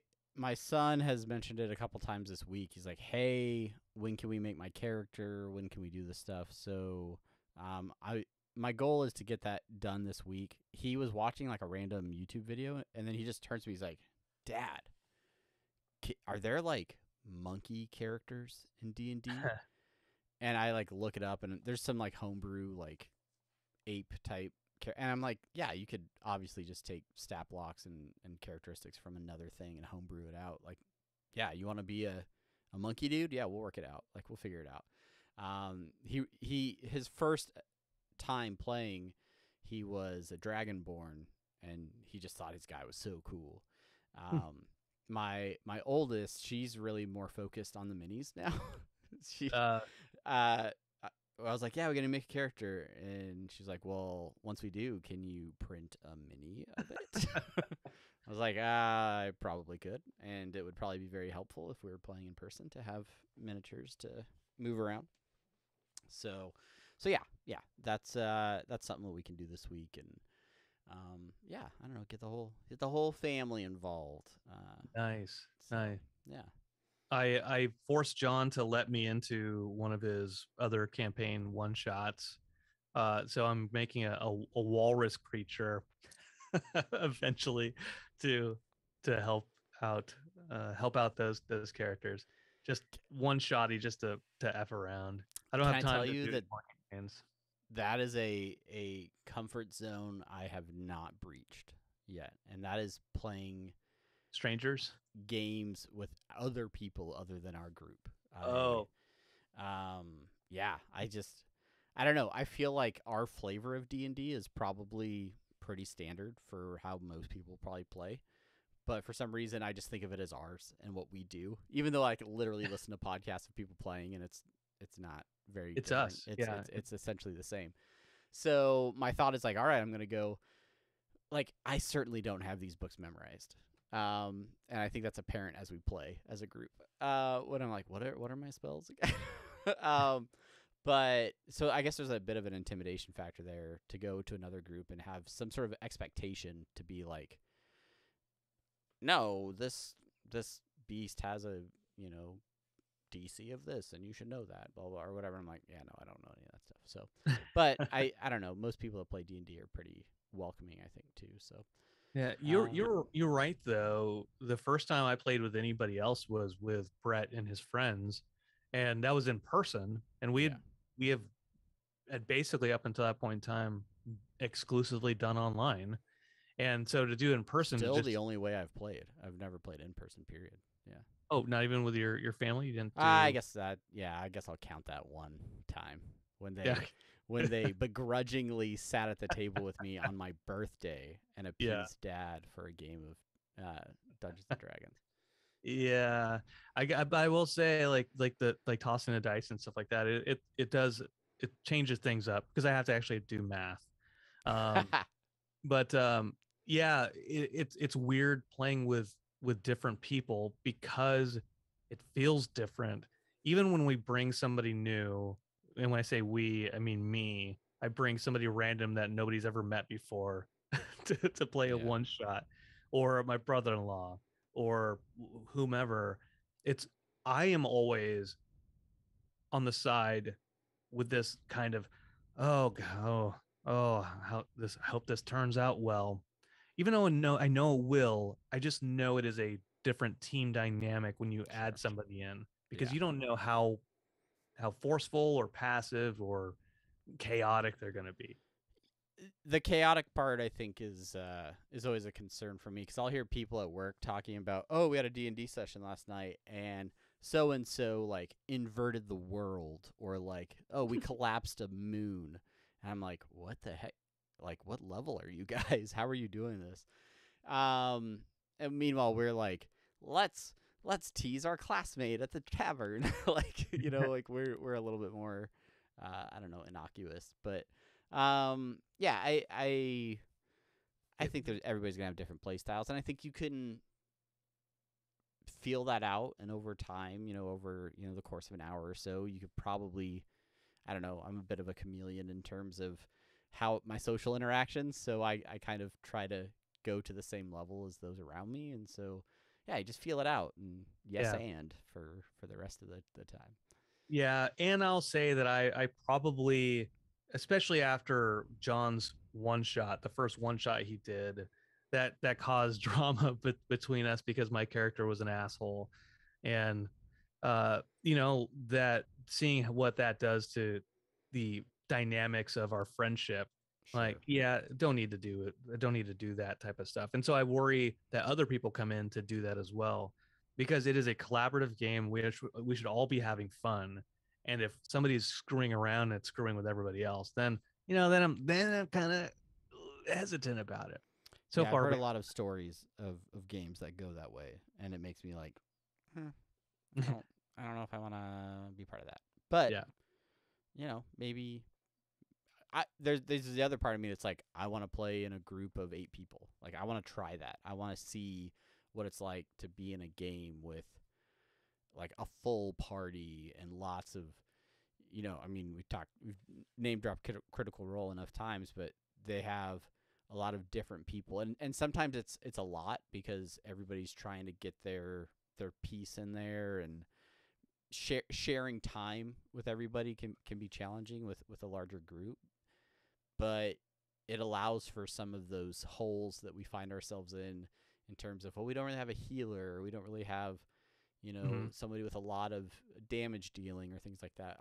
son has mentioned it a couple times this week. He's like, "Hey, when can we make my character? When can we do this stuff?" So, I my goal is to get that done this week. He was watching like a random YouTube video, and then he just turns to me. He's like, "Dad, are there like monkey characters in D&D?" And I like look it up, and there's some like homebrew like ape type and I'm like, yeah, you could obviously just take stat blocks and characteristics from another thing and homebrew it out. Like, yeah, you want to be a monkey dude? Yeah, we'll work it out. Like, we'll figure it out. His first time playing, he was a dragonborn, and he just thought his guy was so cool. My oldest, she's really more focused on the minis now. she I was like, yeah, we're going to make a character. And she's like, well, once we do, can you print a mini of it? I was like, I probably could. And it would probably be very helpful if we were playing in person to have miniatures to move around. So yeah, that's something that we can do this week. And yeah, I don't know, get the whole family involved. Nice, So, nice. yeah. I forced John to let me into one of his other campaign one shots. So I'm making a walrus creature eventually to help out those characters. Just one shotty just to F around. I don't Can have I time tell to you do that more campaigns. that is a comfort zone I have not breached yet, and that is playing Strangers. games with other people other than our group. Oh, Yeah, I don't know. I feel like our flavor of D&D is probably pretty standard for how most people probably play. But for some reason, I just think of it as ours and what we do. Even though I could literally listen to podcasts of people playing, and it's not very it's different. us. Yeah. It's essentially the same. So my thought is like, all right, I'm gonna go. Like, I certainly don't have these books memorized, and I think that's apparent as we play as a group. When I'm like, what are my spells again? But so I guess there's a bit of an intimidation factor there to go to another group and have some sort of expectation to be like, no, this beast has a DC of this, and you should know that, blah blah or whatever. I'm like, yeah, no, I don't know any of that stuff. So, but I don't know. Most people that play D&D are pretty welcoming, I think, too. So Yeah, you're right though. The first time I played with anybody else was with Brett and his friends, and that was in person. And we have had basically up until that point in time exclusively done online. And so to do in person, still just the only way I've played. I've never played in person. Period. Yeah. oh, not even with your family, you didn't do. I guess I guess I'll count that one time when Yeah. they begrudgingly sat at the table with me on my birthday and appeased Dad for a game of Dungeons and Dragons. Yeah, I will say like tossing the dice and stuff like that. It does, it changes things up because I have to actually do math. But yeah, it's weird playing with different people because it feels different. Even when we bring somebody new, and when I say we, I mean me. I bring somebody random that nobody's ever met before to play a Yeah. one shot, or my brother-in-law, or whomever. It's I am always on the side with this kind of oh how this I hope this turns out well, even though I know it will. I just know it is a different team dynamic when you Sure. add somebody in, because Yeah. you don't know how forceful or passive or chaotic they're going to be. The chaotic part, I think, is always a concern for me because I'll hear people at work talking about, oh, we had a D&D session last night, and so like inverted the world, or like, oh, we collapsed a moon. And I'm like, what the heck? Like, what level are you guys? How are you doing this? And meanwhile, we're like, let's tease our classmate at the tavern. Like, like we're a little bit more, I don't know, innocuous. But yeah, I think everybody's gonna have different play styles, and I think you can feel that out, and over time, over the course of an hour or so, you could probably, I don't know, I'm a bit of a chameleon in terms of how my social interactions, so I kind of try to go to the same level as those around me, and so yeah, I just feel it out, and and for the rest of the time. Yeah, and I'll say that I probably, especially after John's one shot, the first one shot he did, that caused drama between us because my character was an asshole, and that seeing what that does to the dynamics of our friendship, like, Sure. yeah, don't need to do it. I don't need to do that type of stuff. And so I worry that other people come in to do that as well, because it is a collaborative game. We should all be having fun. And if somebody's screwing around and screwing with everybody else, then I'm kind of hesitant about it. So Yeah, I've far, heard a lot of stories of games that go that way, and it makes me like, I don't know if I want to be part of that. But yeah, maybe there's the other part of me that's like, I want to play in a group of 8 people. Like, I want to try that. I want to see what it's like to be in a game with like a full party and lots of, I mean, we've name dropped Critical Role enough times, but they have a lot of different people, and sometimes it's a lot because everybody's trying to get their piece in there, and sharing time with everybody can be challenging with a larger group, but it allows for some of those holes that we find ourselves in terms of, well, we don't really have a healer, or we don't really have somebody with a lot of damage dealing or things like that.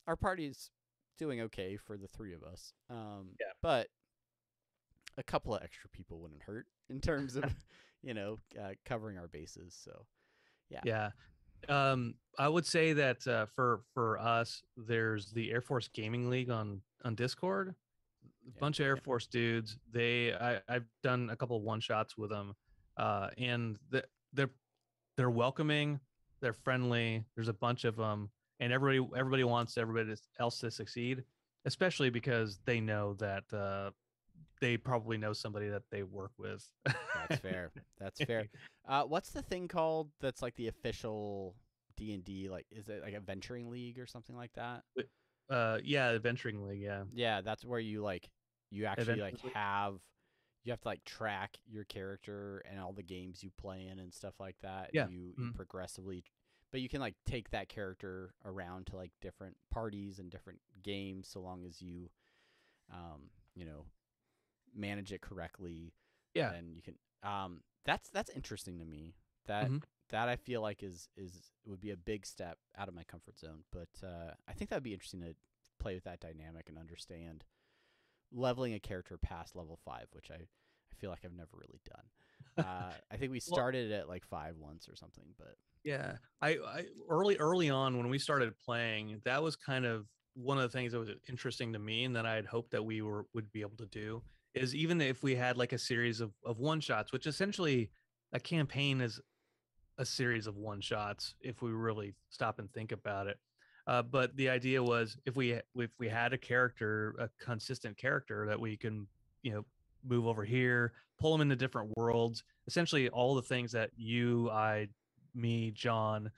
Our party's doing okay for the 3 of us, but a couple of extra people wouldn't hurt in terms of covering our bases. So yeah. I would say that for us, there's the Air Force Gaming League on Discord. A bunch of Air Force dudes. I've done a couple of one shots with them, and they're welcoming, they're friendly. There's a bunch of them, and everybody wants everybody else to succeed, especially because they know that they probably know somebody that they work with. That's fair. That's fair. What's the thing called that's like the official D&D? Like, is it like a venturing league or something like that? Yeah, adventuring league. Yeah, Yeah, that's where you actually like Adventuring you have to like track your character and all the games you play in and stuff like that. Yeah. You progressively, but you can like take that character around to like different parties and different games, so long as you, manage it correctly. Yeah. And you can. That's interesting to me. That I feel like is would be a big step out of my comfort zone. But I think that would be interesting to play with that dynamic and understand leveling a character past level 5, which I feel like I've never really done. I think we started at like 5 once or something, but yeah, I early on when we started playing, that was kind of one of the things that was interesting to me, and that I had hoped that we would be able to do, is even if we had like a series of one shots, which essentially a campaign is a series of one shots if we really stop and think about it. But the idea was if we had a character, a consistent character that we can, move over here, pull them into different worlds, essentially all the things that you, me, John,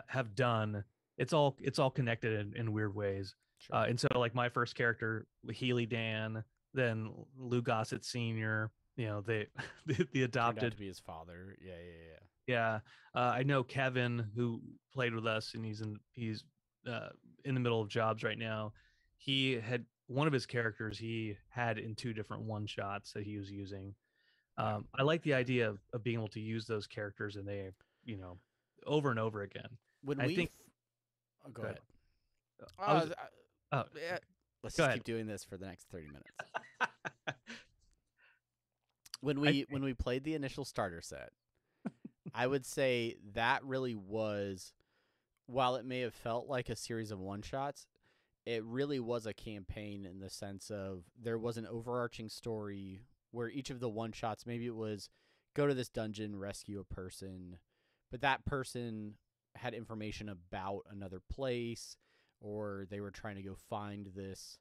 have done. It's all connected in weird ways. sure. And so like my first character, Healy Dan, then Lou Gossett Sr., the Turned out adopted. to be his father. Yeah. Yeah, I know Kevin, who played with us, and he's in the middle of jobs right now. He had one of his characters he had in 2 different one shots that he was using. I like the idea of being able to use those characters, and they, over and over again. When I think. Go ahead. Oh, Let's go just ahead. keep doing this for the next 30 minutes. When we played the initial starter set, I would say that really was, while it may have felt like a series of one-shots, it really was a campaign in the sense of there was an overarching story where each of the one-shots, maybe it was go to this dungeon, rescue a person, but that person had information about another place, or they were trying to go find this,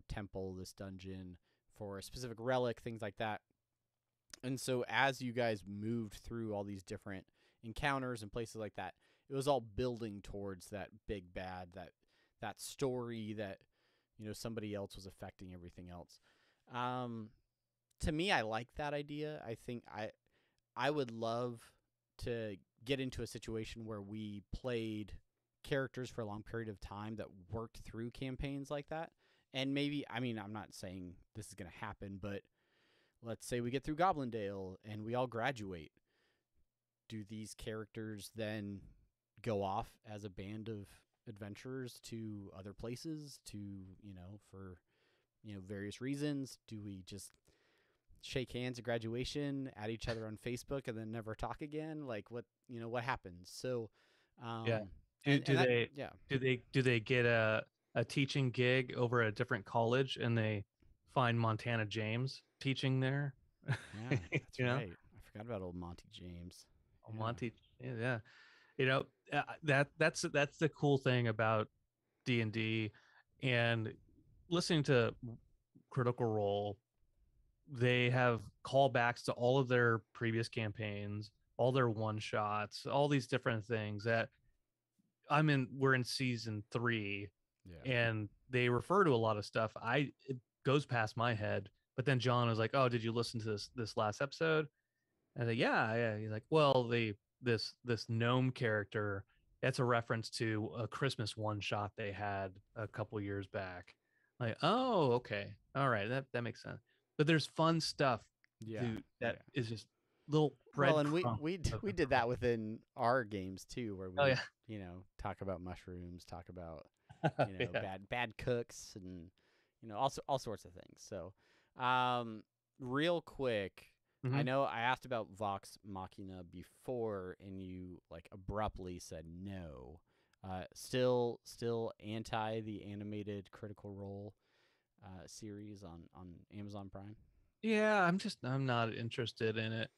temple, this dungeon for a specific relic, things like that. And so as you guys moved through all these different encounters and places like that, it was all building towards that big bad, that story that, somebody else was affecting everything else. To me, I like that idea. I think I would love to get into a situation where we played characters for a long period of time that worked through campaigns like that. And maybe, I'm not saying this is going to happen, but let's say we get through Goblindale and we all graduate. Do these characters then go off as a band of adventurers to other places for, various reasons? Do we just shake hands at graduation, add each other on Facebook, and then never talk again? Like what happens? So, do they get a teaching gig over at a different college and they find Montana James teaching there? Yeah, that's right. I forgot about old Monty James. Oh, yeah. Monty, yeah. That's the cool thing about D&D, and listening to Critical Role. They have callbacks to all of their previous campaigns, all their one shots, all these different things that we're in season 3, and they refer to a lot of stuff. It goes past my head, but then John was like, "Oh, did you listen to this last episode?" And I said, yeah. He's like, "Well, this gnome character, that's a reference to a Christmas one shot they had a couple years back." Like, oh, okay, all right, that makes sense. But there's fun stuff, that is just little bread. Well, and we did that within our games too, where we talk about mushrooms, talk about bad cooks, and all sorts of things. So, real quick. Mm-hmm. I know I asked about Vox Machina before, and you abruptly said no. Still anti the animated Critical Role series on Amazon Prime. Yeah, I'm not interested in it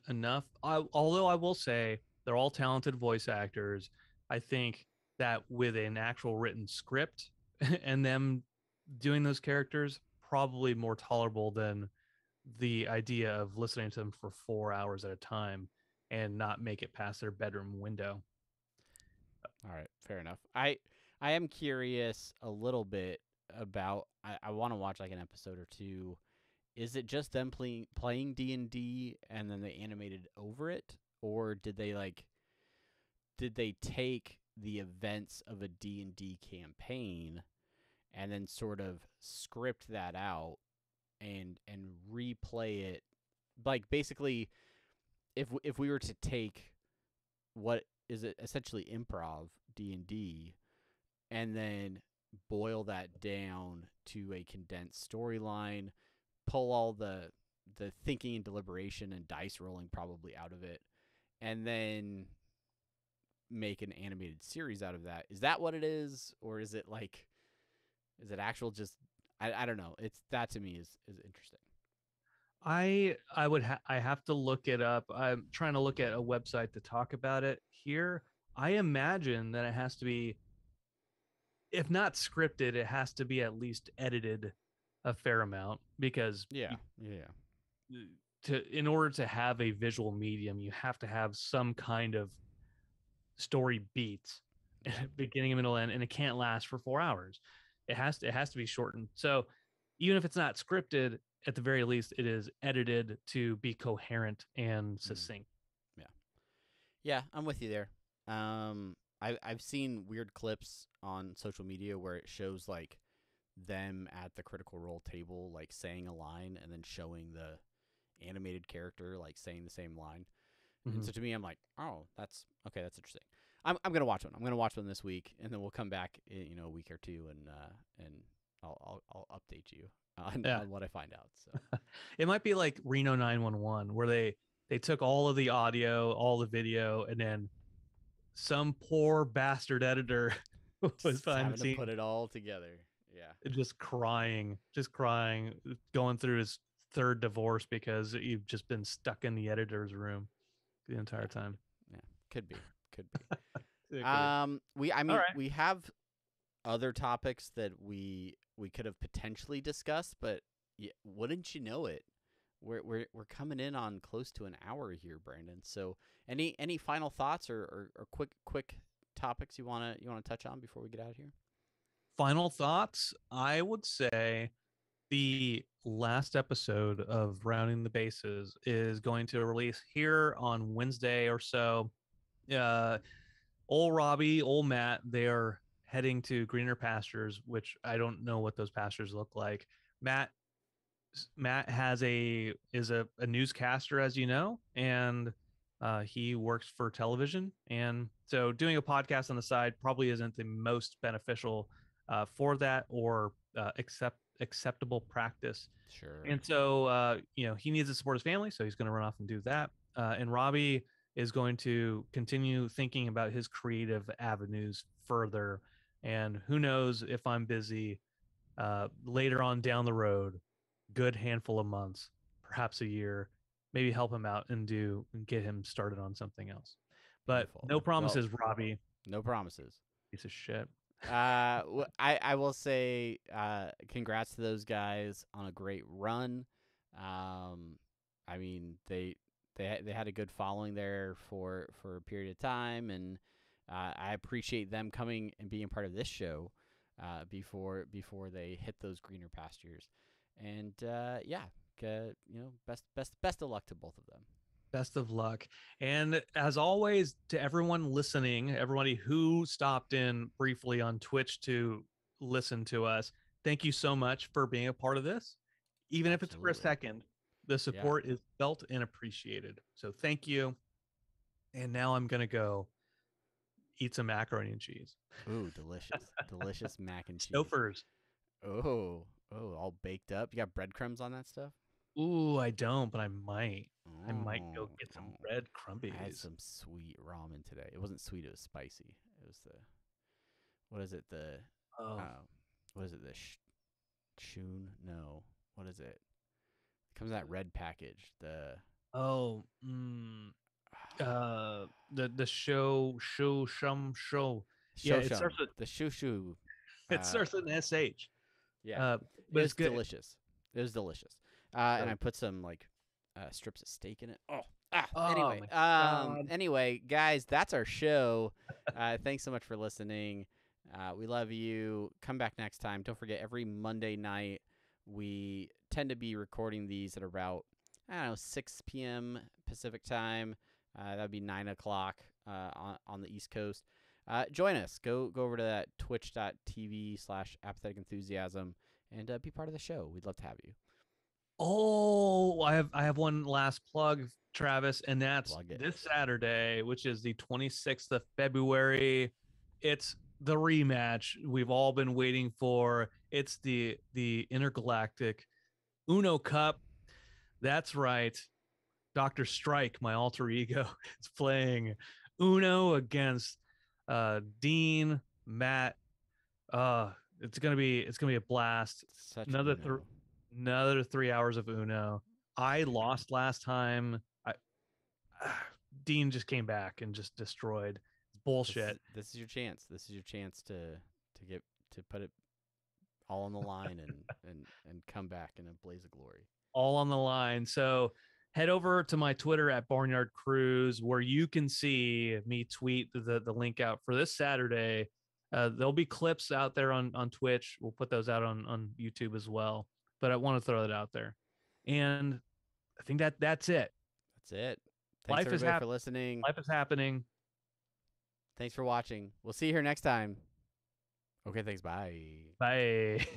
enough. Although I will say they're all talented voice actors. I think that with an actual written script and them doing those characters, probably more tolerable than the idea of listening to them for 4 hours at a time and not make it past their bedroom window. All right, fair enough. I am curious a little bit about. I want to watch an episode or two. Is it just them playing D&D and then they animated over it, or did they take the events of a D&D campaign and then sort of script that out and replay it? Basically, if we were to take what is it essentially improv D&D and then boil that down to a condensed storyline, pull all the thinking and deliberation and dice rolling probably out of it, and then make an animated series out of that. Is that what it is, or is it is it actual just I don't know. It's that to me is interesting. I have to look it up. I'm trying to look at a website to talk about it here. I imagine that it has to be, if not scripted, it has to be at least edited a fair amount, because in order to have a visual medium, you have to have some kind of story beats, beginning, middle, end, and it can't last for 4 hours. It has to be shortened. So even if it's not scripted, at the very least, it is edited to be coherent and succinct. Yeah, I'm with you there. I've seen weird clips on social media where it shows them at the Critical Role table saying a line and then showing the animated character saying the same line. Mm-hmm. And so to me, I'm like, oh, that's okay. That's interesting. I'm gonna watch one. I'm gonna watch one this week, and then we'll come back in a week or two, and I'll update you on what I find out. So it might be like Reno 911, where they took all of the audio, all the video, and then some poor bastard editor was having to put it all together. Yeah, just crying, going through his third divorce because you've just been stuck in the editor's room the entire time. Yeah, could be. All I mean, right. we have other topics that we could have potentially discussed, but wouldn't you know it, we're coming in on close to an hour here, Brandon. So any final thoughts or quick topics you wanna touch on before we get out of here? Final thoughts. I would say the last episode of Rounding the Bases is going to release here on Wednesday or so. Old Robbie, old Matt, they are heading to greener pastures, which I don't know what those pastures look like. Matt is a newscaster, as you know, and he works for television, and so doing a podcast on the side probably isn't the most beneficial for that or acceptable practice. Sure. And so he needs to support his family, so he's going to run off and do that. And Robbie is going to continue thinking about his creative avenues further. And who knows if I'm busy later on down the road, good handful of months, perhaps a year, maybe help him out and get him started on something else. But Beautiful. no promises, Well, Robbie. No promises. Piece of shit. I will say congrats to those guys on a great run. I mean they had a good following there for a period of time, and I appreciate them coming and being part of this show before they hit those greener pastures. And best of luck to both of them. Best of luck. And as always, to everyone listening, everybody who stopped in briefly on Twitch to listen to us, thank you so much for being a part of this. Even if it's for a second, the support is felt and appreciated. So thank you. And now I'm going to go eat some macaroni and cheese. Ooh, delicious. Delicious mac and cheese. Stouffer's. Oh, all baked up. You got breadcrumbs on that stuff? Ooh, I don't, but I might. I might go get some bread crumbies. I had some sweet ramen today. It wasn't sweet, it was spicy. It was what is it? The Shun? No. What is it? It comes in that red package. The show. Yeah, it starts with the shushu. It starts with an SH. Yeah, but it's good. Delicious. It was delicious. And I put some strips of steak in it. Anyway, guys, that's our show. Thanks so much for listening. We love you. Come back next time. Don't forget, every Monday night we tend to be recording these at about 6 p.m. Pacific time. That'd be 9 o'clock on the East Coast. Join us. Go over to that twitch.tv/apathetic enthusiasm and be part of the show. We'd love to have you. Oh, I have one last plug, Travis, and that's this Saturday, which is the 26th of February. It's the rematch we've all been waiting for. It's the Intergalactic Uno Cup. That's right. Dr. Strike, my alter ego, is playing Uno against Dean, Matt. It's gonna be a blast. Another 3 hours of Uno. I lost last time. Dean just came back and just destroyed. Bullshit. This is your chance. This is your chance to put it all on the line and come back in a blaze of glory. All on the line. So head over to my Twitter at Barnyard Cruise, where you can see me tweet the link out for this Saturday. There'll be clips out there on Twitch. We'll put those out on YouTube as well. But I want to throw that out there. And I think that's it. That's it. Thanks everybody for listening. Life is happening. Thanks for watching. We'll see you here next time. Okay, thanks. Bye. Bye.